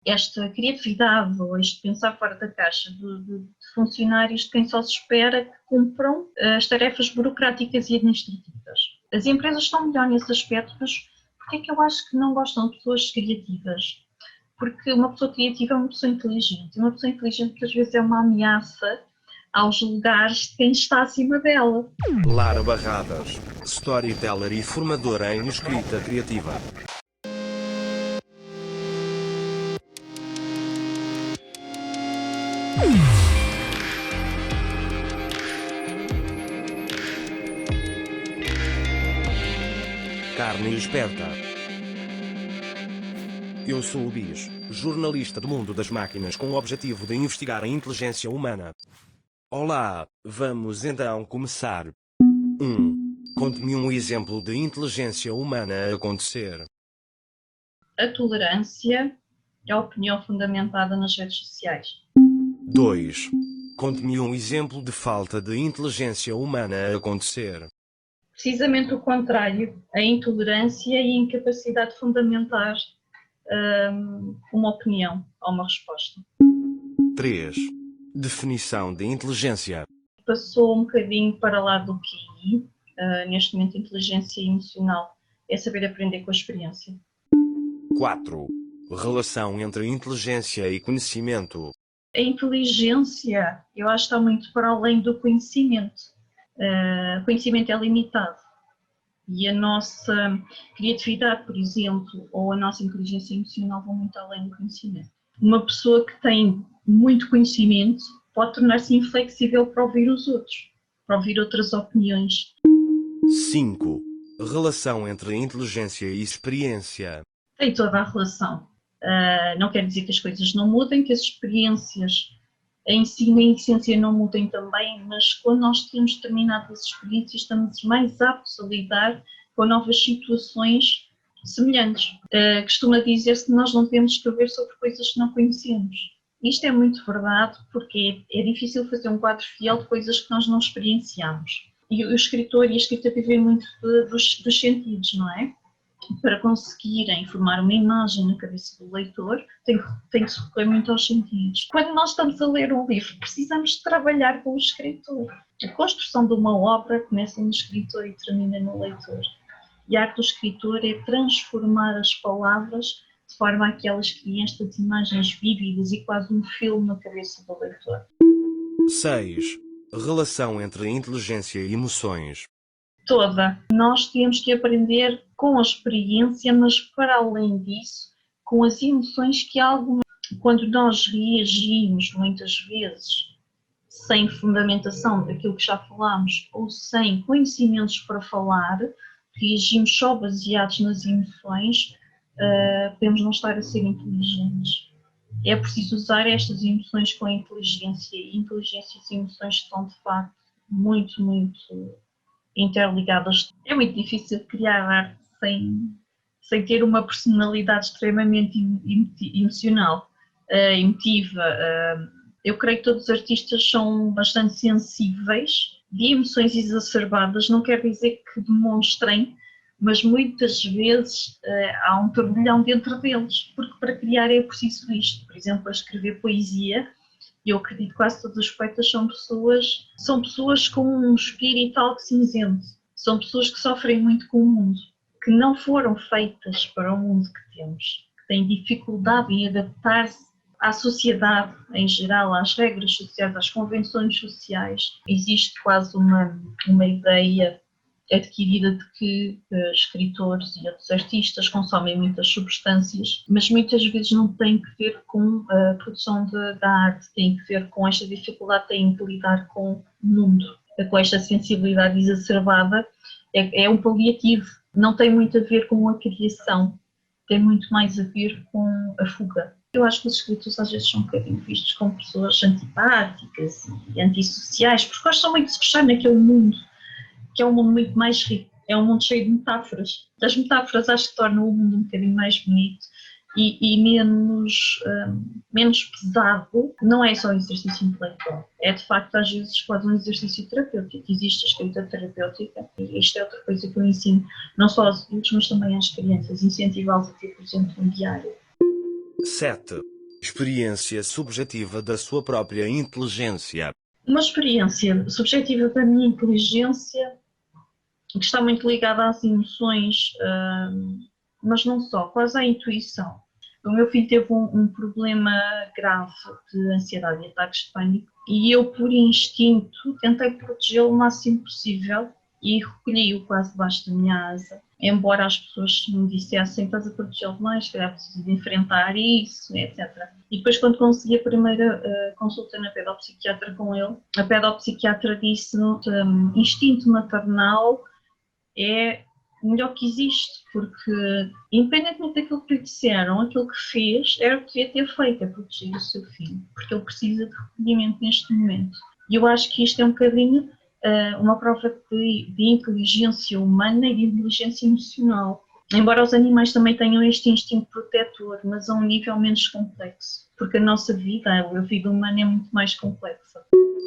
esta criatividade ou este pensar fora da caixa de funcionários de quem só se espera que cumpram as tarefas burocráticas e administrativas. As empresas estão melhor nesse aspecto, mas porquê é que eu acho que não gostam de pessoas criativas? Porque uma pessoa criativa é uma pessoa inteligente, e uma pessoa inteligente muitas vezes é uma ameaça aos lugares de quem está acima dela. Lara Barradas, storyteller e formadora em escrita criativa. Carne esperta. Eu sou o Bis, jornalista do mundo das máquinas com o objetivo de investigar a inteligência humana. Olá, vamos então começar. 1. Conte-me um exemplo de inteligência humana a acontecer. A tolerância é a opinião fundamentada nas redes sociais. 2. Conte-me um exemplo de falta de inteligência humana a acontecer. Precisamente o contrário, a intolerância e a incapacidade de fundamentar uma opinião ou uma resposta. 3. Definição de inteligência. Passou um bocadinho para lá do QI, neste momento inteligência emocional, é saber aprender com a experiência. 4. Relação entre inteligência e conhecimento. A inteligência, eu acho que está muito para além do conhecimento. O conhecimento é limitado e a nossa criatividade, por exemplo, ou a nossa inteligência emocional vão muito além do conhecimento. Uma pessoa que tem muito conhecimento pode tornar-se inflexível para ouvir os outros, para ouvir outras opiniões. 5. Relação entre inteligência e experiência. Tem toda a relação. Não quer dizer que as coisas não mudem, que as experiências em si, na essência, não mudem também, mas quando nós temos determinadas experiências, estamos mais aptos a lidar com novas situações semelhantes. Costuma dizer-se que nós não devemos escrever sobre coisas que não conhecemos. Isto é muito verdade, porque é difícil fazer um quadro fiel de coisas que nós não experienciamos. E o escritor e a escrita vivem muito dos sentidos, não é? Para conseguirem formar uma imagem na cabeça do leitor, tem que se recorrer muito aos sentidos. Quando nós estamos a ler um livro, precisamos de trabalhar com o escritor. A construção de uma obra começa no escritor e termina no leitor. E a arte do escritor é transformar as palavras de forma a que elas criem estas imagens vívidas e quase um filme na cabeça do leitor. 6. Relação entre inteligência e emoções. Toda. Nós temos que aprender com a experiência, mas para além disso, com as emoções que quando nós reagimos muitas vezes sem fundamentação daquilo que já falámos ou sem conhecimentos para falar, reagimos só baseados nas emoções, podemos não estar a ser inteligentes. É preciso usar estas emoções com a inteligência, e inteligência e emoções estão de facto muito interligadas. É muito difícil criar arte sem ter uma personalidade extremamente emocional, emotiva. Eu creio que todos os artistas são bastante sensíveis, de emoções exacerbadas, não quer dizer que demonstrem, mas muitas vezes há um turbilhão dentro deles, porque para criar é preciso isto. Por exemplo, a escrever poesia, eu acredito que quase todos os poetas são pessoas com um espírito algo cinzento, são pessoas que sofrem muito com o mundo, que não foram feitas para o mundo que temos, que têm dificuldade em adaptar-se à sociedade em geral, às regras sociais, às convenções sociais. Existe quase uma ideia adquirida de que escritores e outros artistas consomem muitas substâncias, mas muitas vezes não tem que ver com a produção da arte, tem que ver com esta dificuldade, tem que lidar com o mundo, com esta sensibilidade exacerbada, é um paliativo, não tem muito a ver com a criação, tem muito mais a ver com a fuga. Eu acho que os escritores às vezes são um bocadinho vistos como pessoas antipáticas e antissociais, porque gostam muito de se fechar naquele mundo, que é um mundo muito mais rico, é um mundo cheio de metáforas. As metáforas acho que tornam o mundo um bocadinho mais bonito e menos pesado. Não é só um exercício intelectual, é de facto às vezes quase um exercício terapêutico. Existe a escrita terapêutica e isto é outra coisa que eu ensino, não só aos adultos, mas também às crianças, incentivá-los a ter, por exemplo, um diário. 7. Experiência subjetiva da sua própria inteligência. Uma experiência subjetiva da minha inteligência que está muito ligada às emoções, mas não só, quase à intuição. O meu filho teve um problema grave de ansiedade e ataques de pânico e eu, por instinto, tentei protegê-lo o máximo possível e recolhi-o quase debaixo da minha asa. Embora as pessoas me dissessem, estás a protegê-lo mais, se calhar precisas de enfrentar isso, etc. E depois, quando consegui a primeira consulta na pedopsiquiatra com ele, a pedopsiquiatra disse-me instinto maternal é o melhor que existe, porque independentemente daquilo que lhe disseram, aquilo que fez era o que devia ter feito, é proteger o seu filho, porque ele precisa de recolhimento neste momento. E eu acho que isto é um bocadinho uma prova de inteligência humana e de inteligência emocional. Embora os animais também tenham este instinto protetor, mas a um nível menos complexo, porque a nossa vida, a vida humana é muito mais complexa.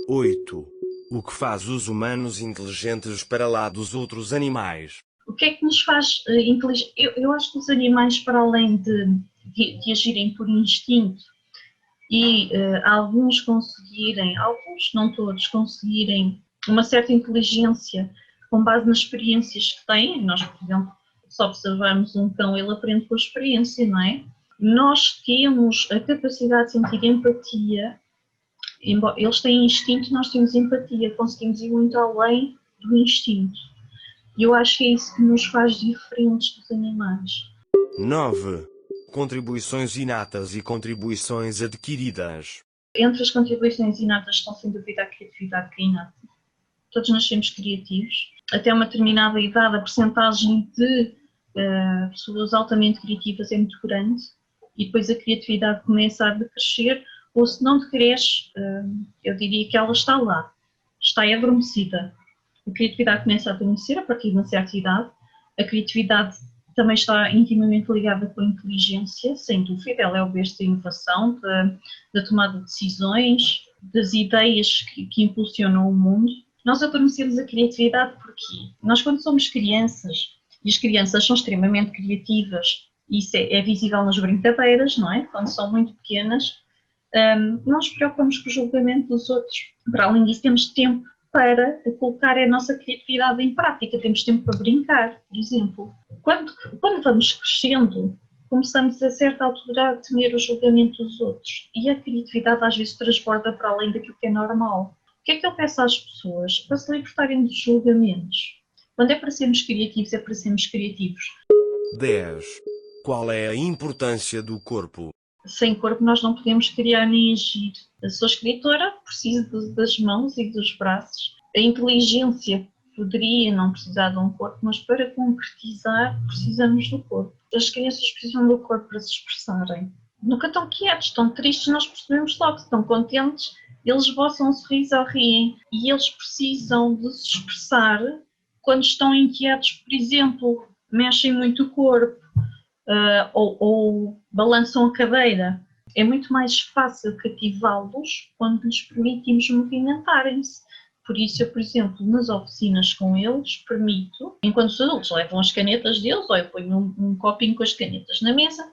8. O que faz os humanos inteligentes para lá dos outros animais? O que é que nos faz inteligentes? Eu acho que os animais, para além de agirem por instinto e alguns conseguirem, alguns, não todos, conseguirem uma certa inteligência com base nas experiências que têm, nós, por exemplo, se observarmos um cão, ele aprende com a experiência, não é? Nós temos a capacidade de sentir empatia, embora eles têm instinto, nós temos empatia, conseguimos ir muito além do instinto. E eu acho que é isso que nos faz diferentes dos animais. 9. Contribuições inatas e contribuições adquiridas. Entre as contribuições inatas estão, sem dúvida, a criatividade que é inata. Todos nascemos criativos. Até uma determinada idade, a percentagem de pessoas altamente criativas é muito grande e depois a criatividade começa a decrescer, ou se não decresce, eu diria que ela está lá, está adormecida. A criatividade começa a adormecer a partir de uma certa idade. A criatividade também está intimamente ligada com a inteligência, sem dúvida, ela é o berço da inovação, da tomada de decisões, das ideias que impulsionam o mundo. Nós adormecemos a criatividade porque nós, quando somos crianças, e as crianças são extremamente criativas, isso é visível nas brincadeiras, não é? Quando são muito pequenas, não nos preocupamos com o julgamento dos outros. Para além disso, temos tempo para colocar a nossa criatividade em prática, temos tempo para brincar, por exemplo. Quando vamos crescendo, começamos a certa altura a temer o julgamento dos outros e a criatividade às vezes transborda para além daquilo que é normal. O que é que eu peço às pessoas? Para se libertarem dos julgamentos. Quando é para sermos criativos, é para sermos criativos. 10. Qual é a importância do corpo? Sem corpo nós não podemos criar nem agir. Eu sou escritora, preciso das mãos e dos braços. A inteligência poderia não precisar de um corpo, mas para concretizar precisamos do corpo. As crianças precisam do corpo para se expressarem. Nunca estão quietos, estão tristes, nós percebemos logo, se estão contentes, eles esboçam um sorriso ou riem. E eles precisam de se expressar quando estão inquietos, por exemplo, mexem muito o corpo ou balançam a cadeira. É muito mais fácil cativá-los quando lhes permitimos movimentarem-se. Por isso, eu, por exemplo, nas oficinas com eles, permito, enquanto os adultos levam as canetas deles, ou eu ponho um copinho com as canetas na mesa,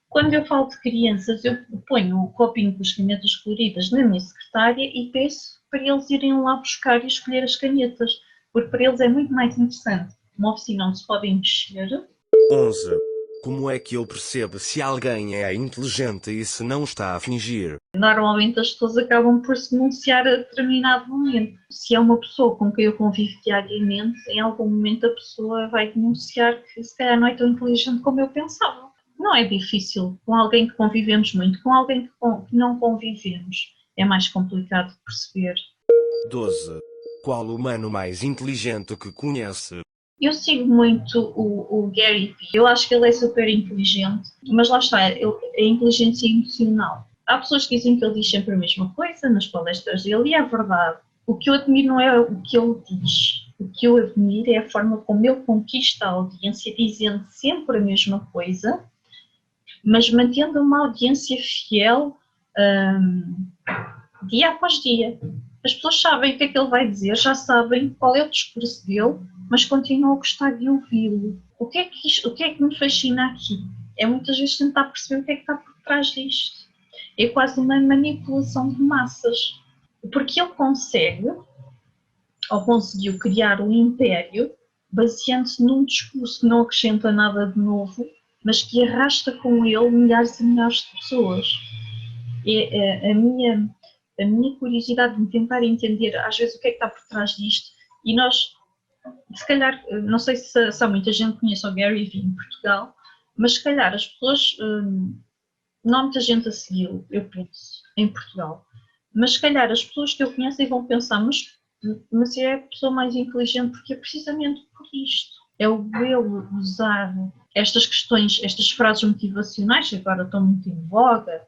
quando eu falo de crianças, eu ponho o copinho com as canetas coloridas na minha secretária e peço para eles irem lá buscar e escolher as canetas, porque para eles é muito mais interessante. Uma oficina onde se podem mexer. 11. Como é que eu percebo se alguém é inteligente e se não está a fingir? Normalmente as pessoas acabam por se denunciar a determinado momento. Se é uma pessoa com quem eu convivo diariamente, em algum momento a pessoa vai denunciar que se calhar não é tão inteligente como eu pensava. Não é difícil com alguém que convivemos muito, com alguém que não convivemos. É mais complicado de perceber. 12. Qual o humano mais inteligente que conhece? Eu sigo muito o Gary Vee. Eu acho que ele é super inteligente, mas lá está, a inteligência emocional. Há pessoas que dizem que ele diz sempre a mesma coisa nas palestras dele e é verdade. O que eu admiro não é o que ele diz. O que eu admiro é a forma como ele conquista a audiência dizendo sempre a mesma coisa, mas mantendo uma audiência fiel dia após dia. As pessoas sabem o que é que ele vai dizer, já sabem qual é o discurso dele, mas continuam a gostar de ouvi-lo. O que é que me fascina aqui? É muitas vezes tentar perceber o que é que está por trás disto. É quase uma manipulação de massas, porque ele consegue, ou conseguiu criar um império baseando-se num discurso que não acrescenta nada de novo, mas que arrasta com ele milhares e milhares de pessoas. É a minha curiosidade de tentar entender às vezes o que é que está por trás disto, e nós, se calhar, não sei se há muita gente que conhece o Gary Vee em Portugal, mas se calhar as pessoas, não há muita gente a segui-lo, eu penso, em Portugal, mas se calhar as pessoas que eu conheço vão pensar, mas é a pessoa mais inteligente porque é precisamente por isto. É o ele usar estas questões, estas frases motivacionais que agora estão muito em voga,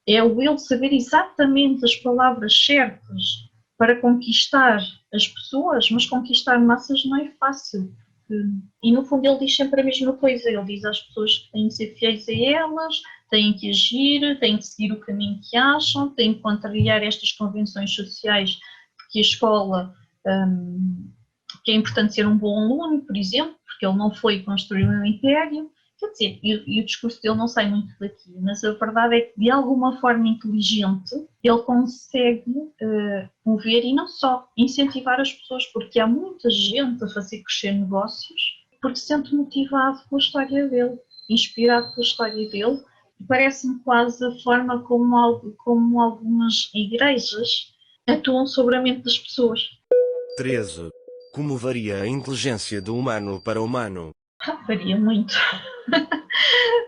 é o ele saber exatamente as palavras certas para conquistar as pessoas, mas conquistar massas não é fácil. E no fundo ele diz sempre a mesma coisa, ele diz às pessoas que têm que ser fiéis a elas, têm que agir, têm que seguir o caminho que acham, têm que contrariar estas convenções sociais, porque a escola, que é importante ser um bom aluno, por exemplo, porque ele não foi construir um império. Quer dizer, e o discurso dele não sai muito daqui, mas a verdade é que de alguma forma inteligente ele consegue mover e não só incentivar as pessoas, porque há muita gente a fazer crescer negócios porque se sente motivado pela história dele, inspirado pela história dele, e parece-me quase a forma como algumas igrejas atuam sobre a mente das pessoas. 13. Como varia a inteligência do humano para o humano? Varia muito.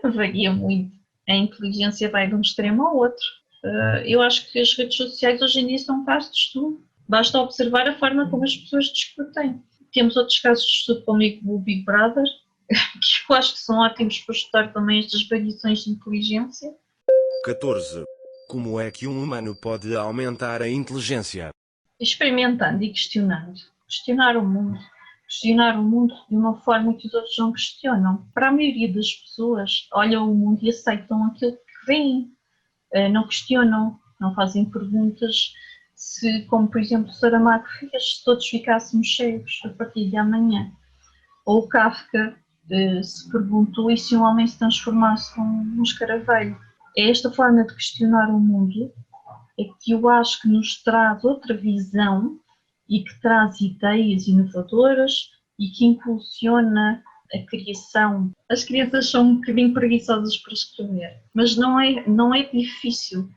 Varia muito. A inteligência vai de um extremo ao outro. Eu acho que as redes sociais hoje em dia são casos de estudo. Basta observar a forma como as pessoas discutem. Temos outros casos de estudo como o Big Brother, que eu acho que são ótimos para estudar também estas variações de inteligência. 14. Como é que um humano pode aumentar a inteligência? Experimentando e questionando. Questionar o mundo. Questionar o mundo de uma forma que os outros não questionam. Para a maioria das pessoas, olham o mundo e aceitam aquilo que veem. Não questionam, não fazem perguntas. Se, como por exemplo o Saramago fez, se todos ficássemos cegos a partir de amanhã. Ou o Kafka se perguntou e se um homem se transformasse num escaravelho. É esta forma de questionar o mundo é que eu acho que nos traz outra visão e que traz ideias inovadoras e que impulsiona a criação. As crianças são um bocadinho preguiçosas para escrever, mas não é difícil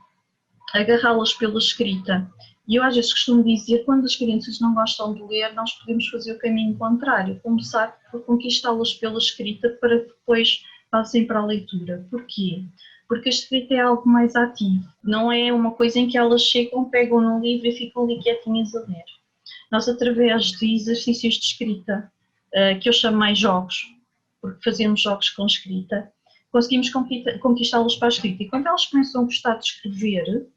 agarrá-las pela escrita. E eu às vezes costumo dizer, quando as crianças não gostam de ler, nós podemos fazer o caminho contrário, começar por conquistá-las pela escrita para que depois passem para a leitura. Porquê? Porque a escrita é algo mais ativo, não é uma coisa em que elas chegam, pegam no livro e ficam ali quietinhas a ler. Nós, através de exercícios de escrita, que eu chamo mais jogos, porque fazemos jogos com escrita, conseguimos conquistá-las para a escrita. E quando elas começam a gostar de escrever,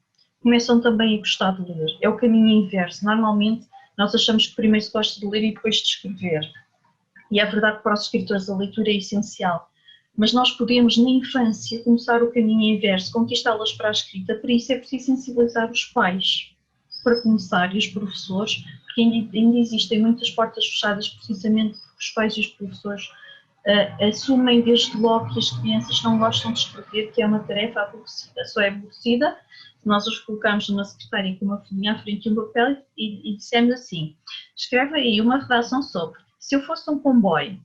começam também a gostar de ler. É o caminho inverso. Normalmente, nós achamos que primeiro se gosta de ler e depois de escrever. E é verdade que para os escritores a leitura é essencial. Mas nós podemos, na infância, começar o caminho inverso, conquistá-las para a escrita. Por isso é preciso sensibilizar os pais, para começar, e os professores, porque ainda existem muitas portas fechadas precisamente porque os pais e os professores assumem desde logo que as crianças não gostam de escrever, que é uma tarefa aborrecida. Só é aborrecida se nós os colocamos numa secretária com uma folhinha à frente e um papel e dissemos assim: escreve aí uma redação sobre se eu fosse um comboio.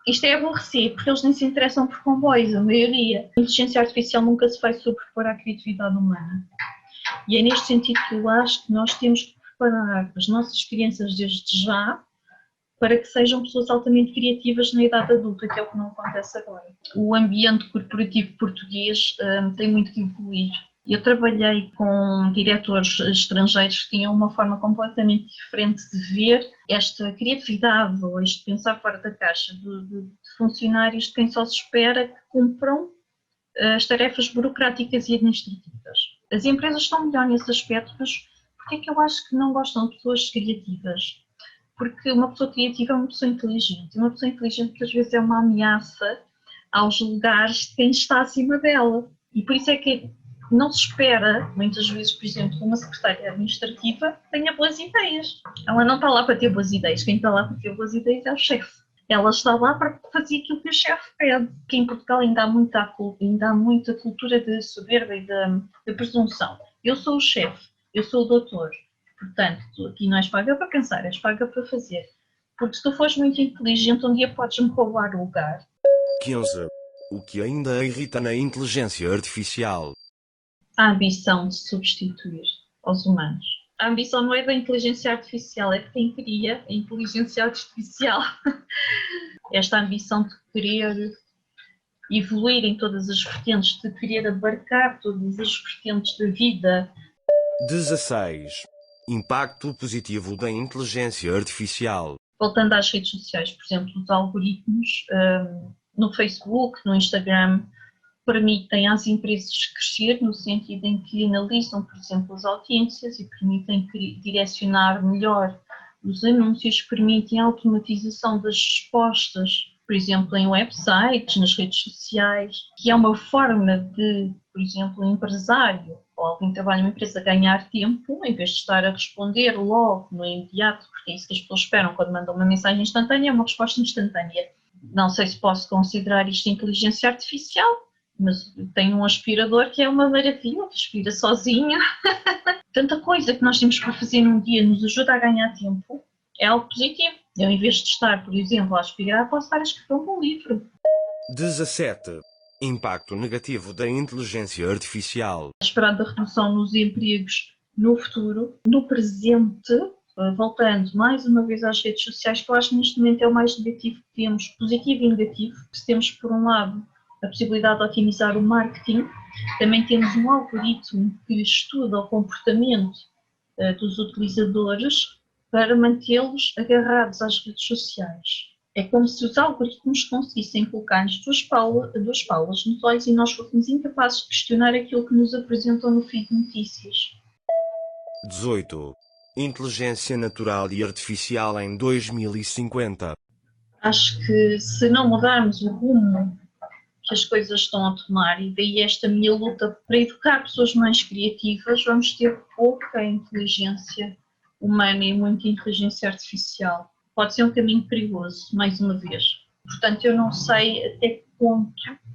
Isto é aborrecido, porque eles nem se interessam por comboios, a maioria. A inteligência artificial nunca se vai sobrepor à criatividade humana. E é neste sentido que eu acho que nós temos que preparar as nossas crianças desde já para que sejam pessoas altamente criativas na idade adulta, que é o que não acontece agora. O ambiente corporativo português tem muito que evoluir. Eu trabalhei com diretores estrangeiros que tinham uma forma completamente diferente de ver esta criatividade ou este pensar fora da caixa de funcionários de quem só se espera que cumpram as tarefas burocráticas e administrativas. As empresas estão melhor nesse aspecto, mas porquê é que eu acho que não gostam de pessoas criativas? Porque uma pessoa criativa é uma pessoa inteligente. E uma pessoa inteligente muitas vezes é uma ameaça aos lugares de quem está acima dela. E por isso é que não se espera, muitas vezes, por exemplo, uma secretária administrativa tenha boas ideias. Ela não está lá para ter boas ideias. Quem está lá para ter boas ideias é o chefe. Ela está lá para fazer aquilo que o chefe pede, que em Portugal ainda há muita cultura de soberba e de presunção. Eu sou o chefe, eu sou o doutor, portanto, tu aqui não és paga para pensar, és paga para fazer. Porque se tu fores muito inteligente, um dia podes-me roubar o lugar. 15. O que ainda a irrita na inteligência artificial. A ambição de substituir aos humanos. A ambição não é da inteligência artificial, é de quem cria a inteligência artificial. Esta ambição de querer evoluir em todas as vertentes, de querer abarcar todas as vertentes da vida. 16. Impacto positivo da inteligência artificial. Voltando às redes sociais, por exemplo, os algoritmos no Facebook, no Instagram, permitem às empresas crescer no sentido em que analisam, por exemplo, as audiências e permitem direcionar melhor os anúncios, permitem a automatização das respostas, por exemplo, em websites, nas redes sociais, que é uma forma de, por exemplo, um empresário ou alguém que trabalha numa empresa ganhar tempo, em vez de estar a responder logo, no imediato, porque é isso que as pessoas esperam quando mandam uma mensagem instantânea, é uma resposta instantânea. Não sei se posso considerar isto inteligência artificial, mas tenho um aspirador que é uma maravilha, que aspira sozinho. Tanta coisa que nós temos para fazer num dia nos ajuda a ganhar tempo, é algo positivo. Eu, em vez de estar, por exemplo, a aspirar, posso estar a escrever um bom livro. 17. Impacto negativo da inteligência artificial. A esperada redução nos empregos no futuro, no presente, voltando mais uma vez às redes sociais, que eu acho que neste momento é o mais negativo que temos, positivo e negativo, que temos, por um lado, a possibilidade de otimizar o marketing, também temos um algoritmo que estuda o comportamento dos utilizadores para mantê-los agarrados às redes sociais. É como se os algoritmos conseguissem colocar-nos duas palas nos olhos e nós fôssemos incapazes de questionar aquilo que nos apresentam no feed de notícias. 18. Inteligência natural e artificial em 2050. Acho que se não mudarmos o rumo que as coisas estão a tomar, e daí esta minha luta para educar pessoas mais criativas, vamos ter pouca inteligência humana e muita inteligência artificial. Pode ser um caminho perigoso, mais uma vez. Portanto, eu não sei até que ponto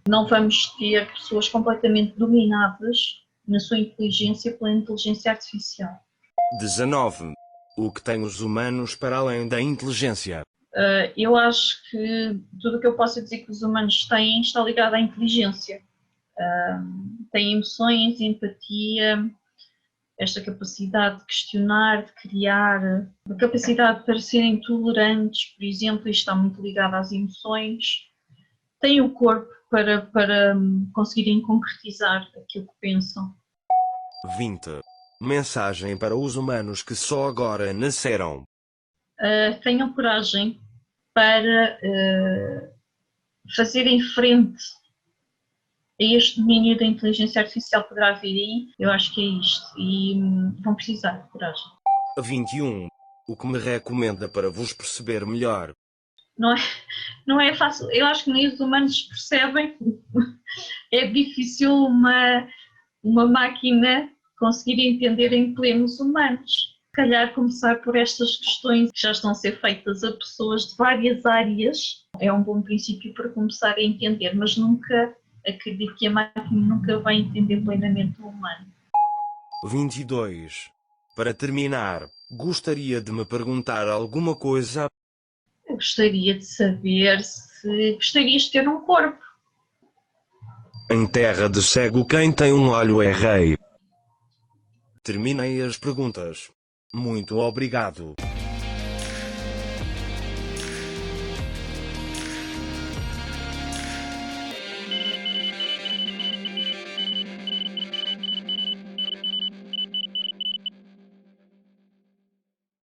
não vamos ter pessoas completamente dominadas na sua inteligência pela inteligência artificial. 19. O que tem os humanos para além da inteligência. Eu acho que tudo o que eu posso dizer que os humanos têm está ligado à inteligência. Têm emoções, empatia, esta capacidade de questionar, de criar, a capacidade para serem tolerantes, por exemplo, isto está muito ligado às emoções. Têm o corpo para conseguirem concretizar aquilo que pensam. 20. Mensagem para os humanos que só agora nasceram. Tenham coragem para fazerem frente a este domínio da inteligência artificial que poderá vir aí. Eu acho que é isto. E vão precisar de coragem. 21. O que me recomenda para vos perceber melhor. Não é fácil. Eu acho que nem os humanos percebem. É difícil uma máquina conseguir entender em plenos humanos. Se calhar começar por estas questões que já estão a ser feitas a pessoas de várias áreas é um bom princípio para começar a entender, mas nunca acredito que a máquina nunca vai entender plenamente o humano. 22. Para terminar, gostaria de me perguntar alguma coisa. Eu gostaria de saber se gostarias de ter um corpo. Em terra de cego quem tem um olho é rei. Terminei as perguntas. Muito obrigado.